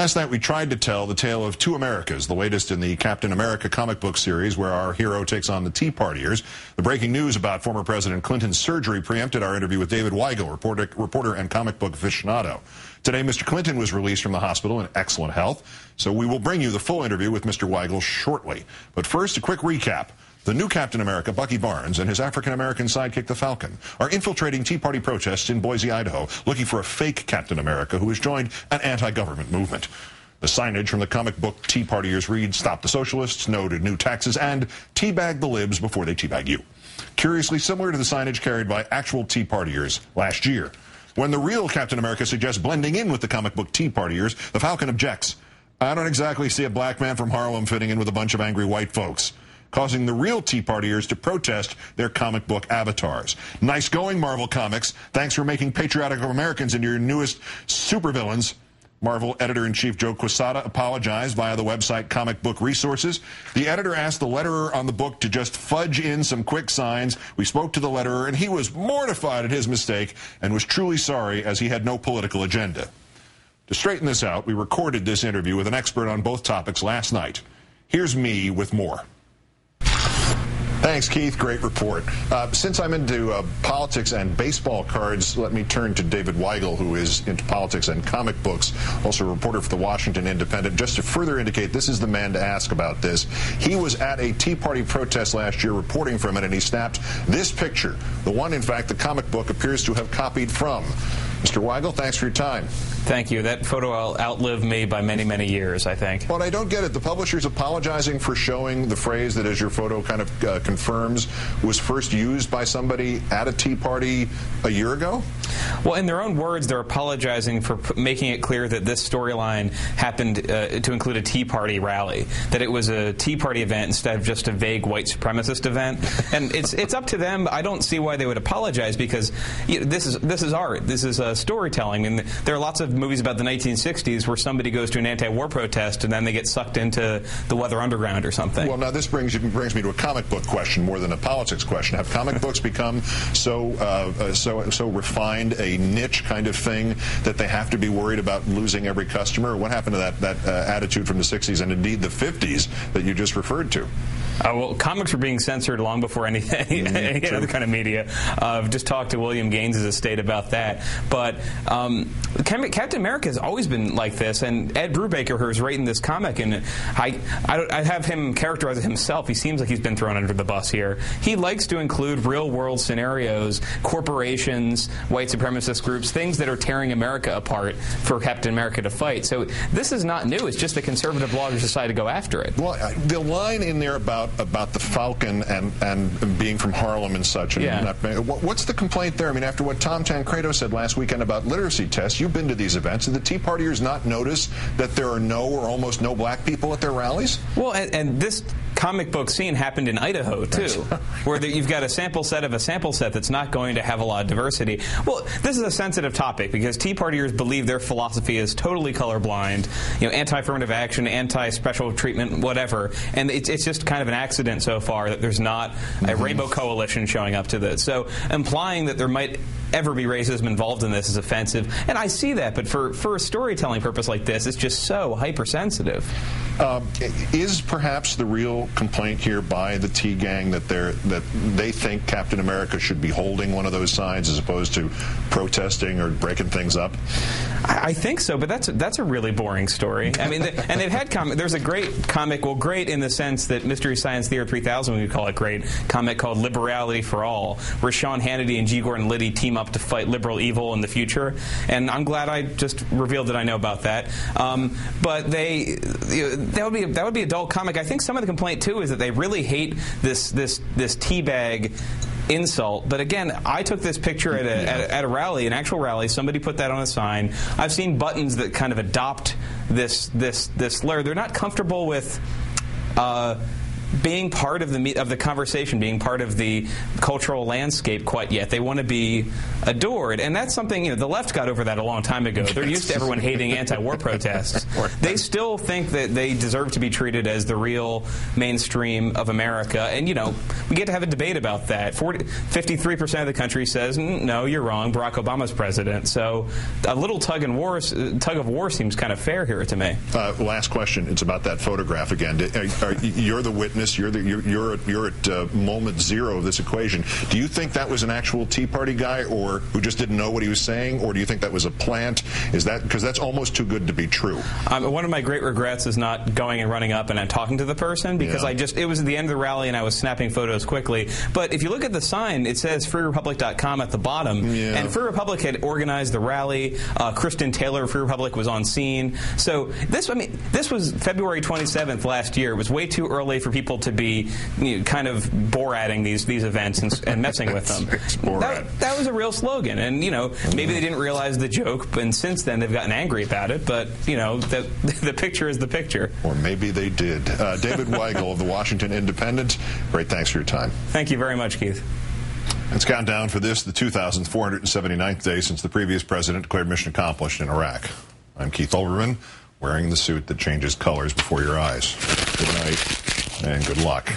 Last night we tried to tell the tale of two Americas, the latest in the Captain America comic book series where our hero takes on the Tea Partiers. The breaking news about former President Clinton's surgery preempted our interview with David Weigel, reporter and comic book aficionado. Today, Mr. Clinton was released from the hospital in excellent health, so we will bring you the full interview with Mr. Weigel shortly. But first, a quick recap. The new Captain America, Bucky Barnes, and his African-American sidekick, the Falcon, are infiltrating Tea Party protests in Boise, Idaho, looking for a fake Captain America who has joined an anti-government movement. The signage from the comic book Tea Partiers reads, "Stop the Socialists, No to New Taxes," and "Teabag the Libs before they teabag you." Curiously similar to the signage carried by actual Tea Partiers last year. When the real Captain America suggests blending in with the comic book Tea Partiers, the Falcon objects. "I don't exactly see a black man from Harlem fitting in with a bunch of angry white folks," causing the real Tea Partiers to protest their comic book avatars. Nice going, Marvel Comics. Thanks for making patriotic Americans into your newest supervillains. Marvel editor-in-chief Joe Quesada apologized via the website Comic Book Resources. The editor asked the letterer on the book to just fudge in some quick signs. We spoke to the letterer, and he was mortified at his mistake and was truly sorry, as he had no political agenda. To straighten this out, we recorded this interview with an expert on both topics last night. Here's me with more. Thanks, Keith. Great report. Since I'm into politics and baseball cards, let me turn to David Weigel, who is into politics and comic books, also a reporter for the Washington Independent. Just to further indicate, this is the man to ask about this. He was at a Tea Party protest last year reporting from it, and he snapped this picture, the one, in fact, the comic book appears to have copied from. Mr. Weigel, thanks for your time. Thank you. That photo will outlive me by many, many years, I think. But I don't get it. The publisher's apologizing for showing the phrase that, as your photo kind of confirms, was first used by somebody at a Tea Party a year ago? Well, in their own words, they're apologizing for making it clear that this storyline happened to include a Tea Party rally, that it was a Tea Party event instead of just a vague white supremacist event. And it's up to them. I don't see why they would apologize, because this is art. This is storytelling. And there are lots of movies about the 1960s where somebody goes to an anti-war protest and then they get sucked into the Weather Underground or something. Well, now this brings me to a comic book question more than a politics question. Have comic books become so refined a niche kind of thing that they have to be worried about losing every customer? What happened to that attitude from the 60s and indeed the 50s that you just referred to? Well, comics were being censored long before any other kind of media. I've just talked to William Gaines' estate about that. But Captain America has always been like this, and Ed Brubaker, who is writing this comic, and I have him characterize it himself. He seems like he's been thrown under the bus here. He likes to include real-world scenarios, corporations, white supremacist groups, things that are tearing America apart for Captain America to fight. So this is not new. It's just the conservative bloggers decided to go after it. Well, the line in there about the Falcon and being from Harlem and such. And yeah. What's the complaint there? I mean, after what Tom Tancredo said last weekend about literacy tests, you've been to these events. Did the Tea Partiers not notice that there are no or almost no black people at their rallies? Well, and this comic book scene happened in Idaho, too, where you've got a sample set of a sample set that's not going to have a lot of diversity. Well, this is a sensitive topic because Tea Partiers believe their philosophy is totally colorblind, anti-affirmative action, anti-special treatment, whatever, and it's just kind of an accident so far that there's not a rainbow coalition showing up to this. So implying that there might ever be racism involved in this is offensive, and I see that, but for a storytelling purpose like this, it's just so hypersensitive. Is perhaps the real complaint here by the Tea Gang that they think Captain America should be holding one of those signs as opposed to protesting or breaking things up? I think so, but that's a really boring story. I mean, and they've had there's a great comic, well, great in the sense that Mystery Science Theater 3000, we would call it great, comic called Liberality for All, where Sean Hannity and G. Gordon Liddy team up to fight liberal evil in the future, and I'm glad I just revealed that I know about that. But that would be adult comic. I think some of the complaint too is that they really hate this teabag insult. But again, I took this picture at a rally, an actual rally. Somebody put that on a sign. I've seen buttons that kind of adopt this slur. They're not comfortable with being part of the conversation, being part of the cultural landscape quite yet. They want to be adored, and that's something, the left got over that a long time ago. They're used to everyone hating anti-war protests. They still think that they deserve to be treated as the real mainstream of America, and we get to have a debate about that. 53% of the country says no, you're wrong. Barack Obama's president. So a little tug of war seems kind of fair here to me. Last question. It's about that photograph again. You're the witness. You're at moment zero of this equation. Do you think that was an actual Tea Party guy, or who just didn't know what he was saying, or do you think that was a plant? Is that because that's almost too good to be true? One of my great regrets is not going and running up and talking to the person, because it was at the end of the rally and I was snapping photos quickly. But if you look at the sign, it says freerepublic.com at the bottom, and Free Republic had organized the rally. Kristen Taylor of Free Republic was on scene. So this was February 27th last year. It was way too early for people to be kind of Borating these events and messing with them. That was a real slogan, and maybe they didn't realize the joke, and since then they've gotten angry about it. But the picture is the picture. Or maybe they did. David Weigel of the Washington Independent. Great, thanks for your time. Thank you very much, Keith. Let's count down for this, the 2,479th day since the previous president declared mission accomplished in Iraq. I'm Keith Olbermann, wearing the suit that changes colors before your eyes. Good night and good luck.